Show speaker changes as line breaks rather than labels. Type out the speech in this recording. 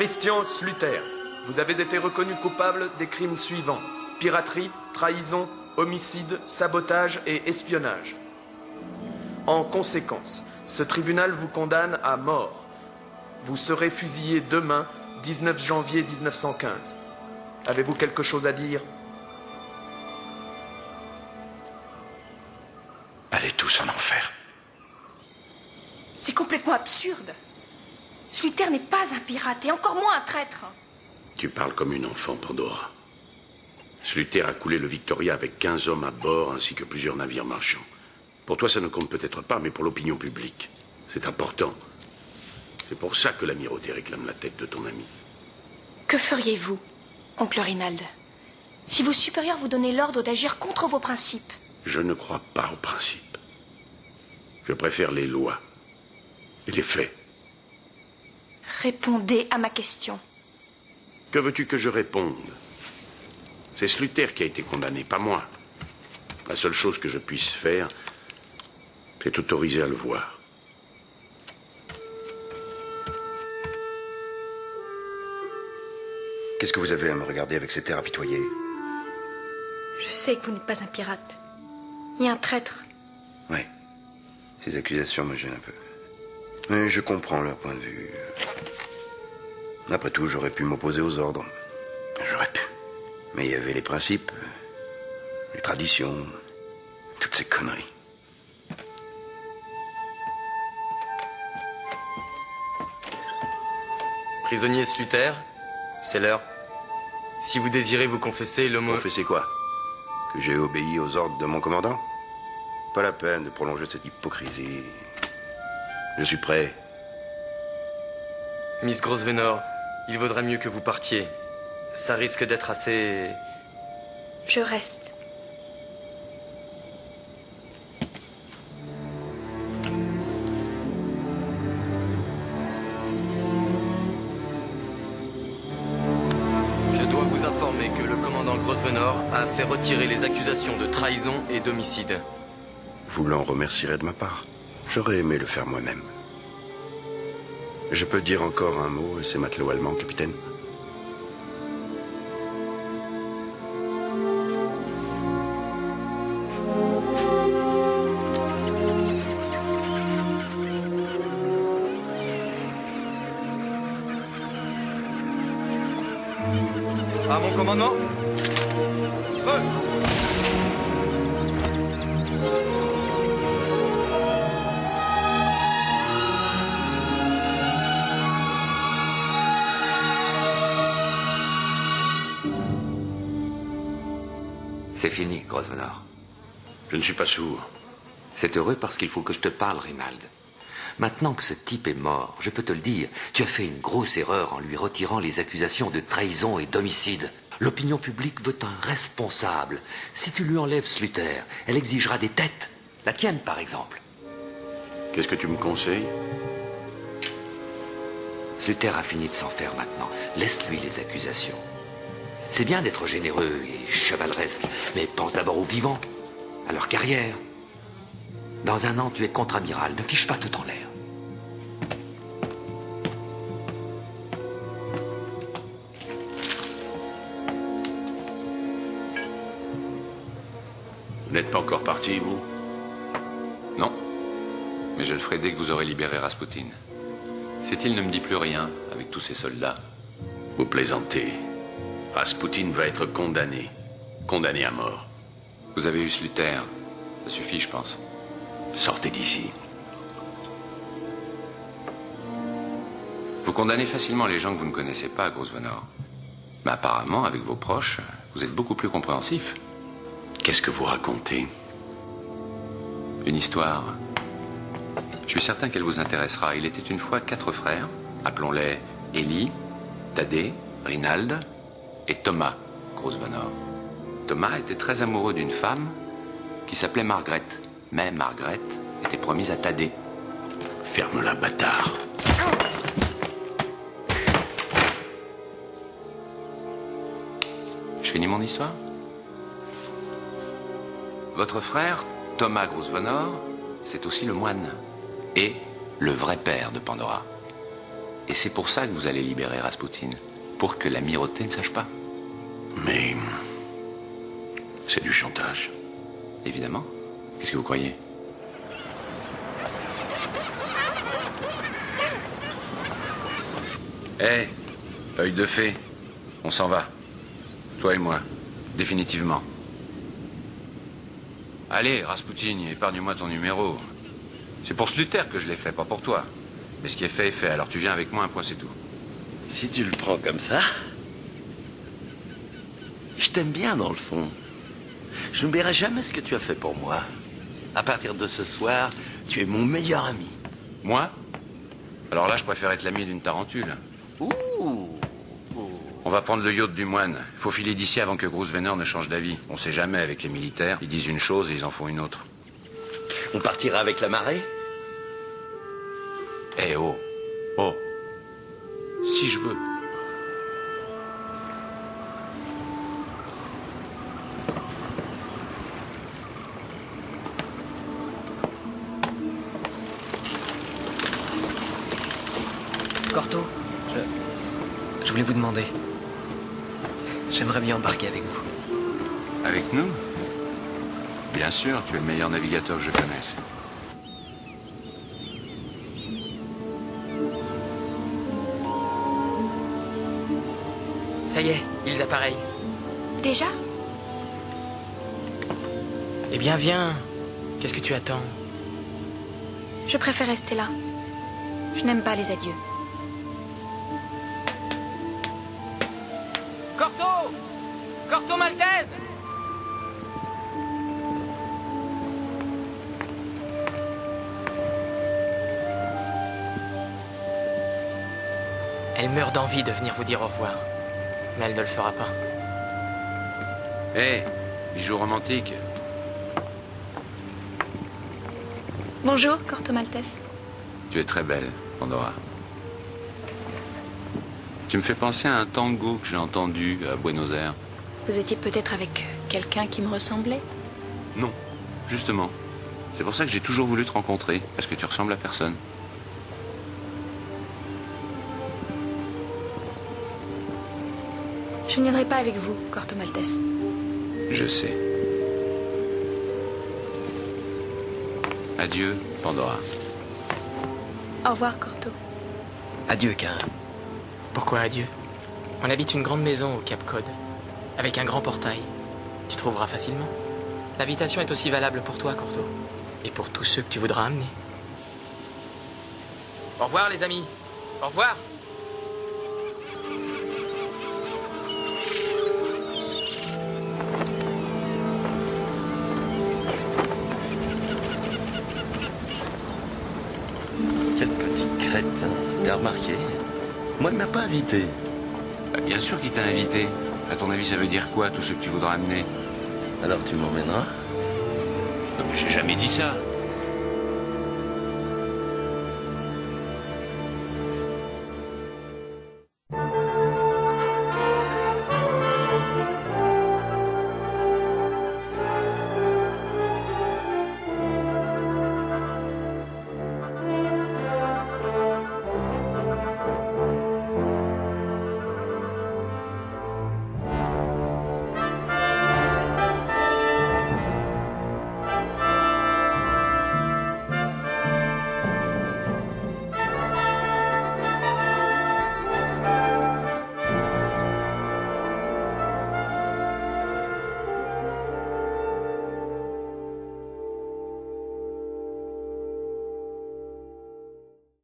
Christian Sluter, vous avez été reconnu coupable des crimes suivants: piraterie, trahison, homicide, sabotage et espionnage. En conséquence, ce tribunal vous condamne à mort. Vous serez fusillé demain, 19 janvier 1915. Avez-vous quelque chose à dire?
Allez tous en enfer.
C'est complètement absurde. Sluter n'est pas un pirate et encore moins un traître.
Tu parles comme une enfant, Pandora. Sluter a coulé le Victoria avec 15 hommes à bord ainsi que plusieurs navires marchands. Pour toi, ça ne compte peut-être pas, mais pour l'opinion publique, c'est important. C'est pour ça que l'amirauté réclame la tête de ton ami.
Que feriez-vous, oncle Rinald, si vos supérieurs vous donnaient l'ordre d'agir contre vos principes?
Je ne crois pas aux principes. Je préfère les lois et les faits.
Répondez à ma question.
Que veux-tu que je réponde? C'est Sluter qui a été condamné, pas moi. La seule chose que je puisse faire, c'est t'autoriser à le voir.
Qu'est-ce que vous avez à me regarder avec cet air apitoyé?
Je sais que vous n'êtes pas un pirate, ni un traître.
Oui. Ces accusations me gênent un peu. Mais je comprends leur point de vue. Après tout, j'aurais pu m'opposer aux ordres. J'aurais pu. Mais il y avait les principes, les traditions, toutes ces conneries.
Prisonnier Sluter, c'est l'heure. Si vous désirez vous confesser, le mot...
Confesser quoi? Que j'ai obéi aux ordres de mon commandant? Pas la peine de prolonger cette hypocrisie. Je suis prêt.
Miss Grosvenor, il vaudrait mieux que vous partiez. Ça risque d'être assez...
Je reste.
Je dois vous informer que le commandant Grosvenor a fait retirer les accusations de trahison et d'homicide.
Vous l'en remercierez de ma part. J'aurais aimé le faire moi-même. Je peux dire encore un mot à ces matelots allemands, capitaine?
À mon commandement. Feu!
C'est fini, Grosvenor.
Je ne suis pas sourd.
C'est heureux parce qu'il faut que je te parle, Rinald. Maintenant que ce type est mort, je peux te le dire, tu as fait une grosse erreur en lui retirant les accusations de trahison et d'homicide. L'opinion publique veut un responsable. Si tu lui enlèves Sluter, elle exigera des têtes. La tienne, par exemple.
Qu'est-ce que tu me conseilles?
Sluter a fini de s'en faire maintenant. Laisse-lui les accusations. C'est bien d'être généreux et chevaleresque, mais pense d'abord aux vivants, à leur carrière. Dans un an, tu es contre-amiral. Ne fiche pas tout en l'air.
Vous n'êtes pas encore parti, vous?
Non. Mais je le ferai dès que vous aurez libéré Rasputin. Sait-il ne me dit plus rien avec tous ces soldats?
Vous plaisantez. Rasputin va être condamné. Condamné à mort.
Vous avez eu Sluter. Ça suffit, je pense.
Sortez d'ici.
Vous condamnez facilement les gens que vous ne connaissez pas, Grosvenor. Mais apparemment, avec vos proches, vous êtes beaucoup plus compréhensif.
Qu'est-ce que vous racontez?
Une histoire. Je suis certain qu'elle vous intéressera. Il était une fois 4 frères. Appelons-les Élie, Thaddée, Rinald et Thomas Grosvenor. Thomas était très amoureux d'une femme qui s'appelait Margaret. Mais Margaret était promise à Thaddée.
Ferme-la, bâtard.
Je finis mon histoire? Votre frère, Thomas Grosvenor, c'est aussi le moine et le vrai père de Pandora. Et c'est pour ça que vous allez libérer Rasputin. Pour que l'amirauté ne sache pas.
Mais... c'est du chantage.
Évidemment. Qu'est-ce que vous croyez? Hé, œil de fée, on s'en va. Toi et moi, définitivement. Allez, Rasputin, épargne-moi ton numéro. C'est pour Sluter que je l'ai fait, pas pour toi. Mais ce qui est fait, alors tu viens avec moi, un point c'est tout.
Si tu le prends comme ça... Je t'aime bien, dans le fond. Je n'oublierai jamais ce que tu as fait pour moi. À partir de ce soir, tu es mon meilleur ami.
Moi? Alors là, je préfère être l'ami d'une tarentule.
Ouh.
On va prendre le yacht du moine. Il faut filer d'ici avant que Bruce Venner ne change d'avis. On sait jamais avec les militaires. Ils disent une chose et ils en font une autre.
On partira avec la marée?
Eh oh. Oh. Si je veux.
Corto, je voulais vous demander. J'aimerais bien embarquer avec vous.
Avec nous? Bien sûr, tu es le meilleur navigateur que je connaisse.
Ça y est, ils appareillent.
Déjà?
Eh bien, viens. Qu'est-ce que tu attends?
Je préfère rester là. Je n'aime pas les adieux.
Corto! Corto Maltese! Elle meurt d'envie de venir vous dire au revoir. Mais elle ne le fera pas.
Hé, bijoux romantiques.
Bonjour, Corto Maltese.
Tu es très belle, Pandora. Tu me fais penser à un tango que j'ai entendu à Buenos Aires.
Vous étiez peut-être avec quelqu'un qui me ressemblait?
Non, justement. C'est pour ça que j'ai toujours voulu te rencontrer, parce que tu ressembles à personne.
Je ne viendrai pas avec vous, Corto Maltese.
Je sais. Adieu, Pandora.
Au revoir, Corto.
Adieu, Karin. Pourquoi adieu? On habite une grande maison au Cap Cod, avec un grand portail. Tu trouveras facilement. L'invitation est aussi valable pour toi, Corto. Et pour tous ceux que tu voudras amener. Au revoir, les amis. Au revoir.
Quel petit crétin. T'as remarqué? Moi, il m'a pas invité.
Bah, bien sûr qu'il t'a invité. À ton avis, ça veut dire quoi, tous ceux que tu voudras amener?
Alors tu m'emmèneras?
Non, mais j'ai jamais dit ça.